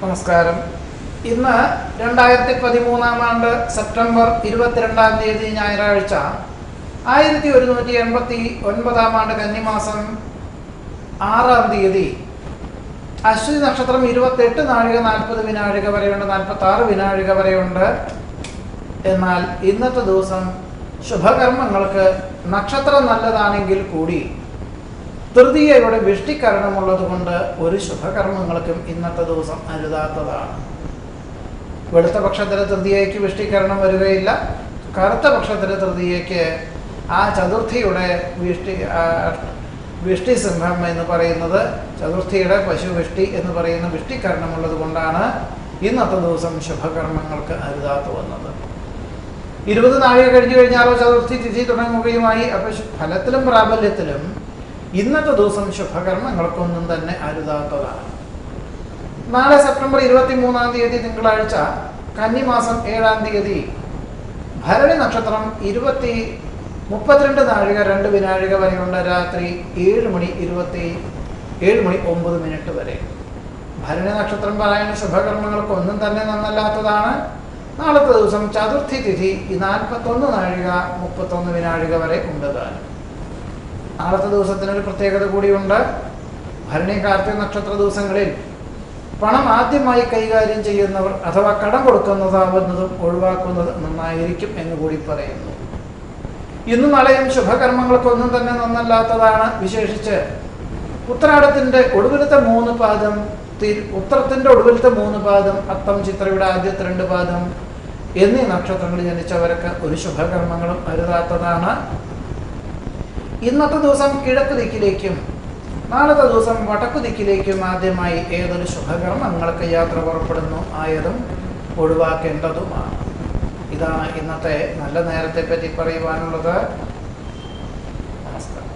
നമസ്കാരം. ഇന്ന് 2013 സെപ്റ്റംബർ 22 ഞായറാഴ്ച, 1189 കന്നിമാസം 6 അശ്വതി നക്ഷത്രം 28 നാഴിക 40 വിനാഴിക വരെയുണ്ട്, 46 വിനാഴിക വരെയുണ്ട്. എന്നാൽ ഇന്നത്തെ ദിവസം ശുഭകർമ്മങ്ങൾക്ക് നക്ഷത്രം നല്ലതാണെങ്കിൽ കൂടി തൃതീയയുടെ വിഷ്ടികരണമുള്ളത് കൊണ്ട് ഒരു ശുഭകർമ്മങ്ങൾക്കും ഇന്നത്തെ ദിവസം അരുതാത്തതാണ്. വെളുത്ത പക്ഷത്തിലെ തൃതീയയ്ക്ക് വിഷ്ടികരണം വരികയില്ല. കറുത്ത പക്ഷത്തിലെ തൃതീയയ്ക്ക് ആ ചതുർത്ഥിയുടെ വിഷ്ടി സിംഹം എന്ന് പറയുന്നത്, ചതുർത്ഥിയുടെ പശുവിഷ്ടി എന്ന് പറയുന്ന വിഷ്ടികരണമുള്ളത് കൊണ്ടാണ് ഇന്നത്തെ ദിവസം ശുഭകർമ്മങ്ങൾക്ക് അരുതാത്ത വന്നത്. 20 നാഴിക കഴിഞ്ഞു കഴിഞ്ഞാലോ ചതുർത്ഥി തിഥി തുടങ്ങുകയുമായി. അപ്പോൾ ഫലത്തിലും പ്രാബല്യത്തിലും ഇന്നത്തെ ദിവസം ശുഭകർമ്മങ്ങൾക്കൊന്നും തന്നെ അരുതാത്തതാണ്. നാളെ സെപ്റ്റംബർ 23 തിങ്കളാഴ്ച, കന്നിമാസം 7 ഭരണി നക്ഷത്രം 32 നാഴിക 2 വിനാഴിക വരെയുണ്ട്, രാത്രി 7:09 വരെ. ഭരണി നക്ഷത്രം പറയുന്ന ശുഭകർമ്മങ്ങൾക്കൊന്നും തന്നെ നന്നല്ലാത്തതാണ്. നാളത്തെ ദിവസം ചതുർത്ഥി തിഥി 41 നാഴിക 31 വിനാഴിക വരെ ഉണ്ട്. നാളത്തെ ദിവസത്തിനൊരു പ്രത്യേകത കൂടിയുണ്ട്. ഭരണി കാർത്തിക നക്ഷത്ര ദിവസങ്ങളിൽ പണം ആദ്യമായി കൈകാര്യം ചെയ്യുന്നവർ അഥവാ കടം കൊടുക്കുന്നതാവുന്നതും ഒഴിവാക്കുന്നത് നന്നായിരിക്കും എന്ന് കൂടി പറയുന്നു. ഇന്നും നാളെയും ശുഭകർമ്മങ്ങൾക്കൊന്നും തന്നെ നന്നല്ലാത്തതാണ്. വിശേഷിച്ച് ഉത്തരാടത്തിന്റെ ഒടുവിലത്തെ 3 പാദം, ഉത്തരത്തിന്റെ ഒടുവിലത്തെ 3 പാദം, അത്തം ചിത്രയുടെ ആദ്യത്തെ 2 പാദം എന്നീ നക്ഷത്രങ്ങളിൽ ജനിച്ചവർക്ക് ഒരു ശുഭകർമ്മങ്ങളും അരുതാത്തതാണ്. ഇന്നത്തെ ദിവസം കിഴക്ക് ദിക്കിലേക്കും നാളത്തെ ദിവസം വടക്കു ദിക്കിലേക്കും ആദ്യമായി ഏതൊരു ശുഭകർമ്മങ്ങൾക്ക് യാത്ര പുറപ്പെടുന്നു ആയതും ഒഴിവാക്കേണ്ടതുമാണ്. ഇതാണ് ഇന്നത്തെ നല്ല നേരത്തെ പറ്റി പറയുവാനുള്ളത്.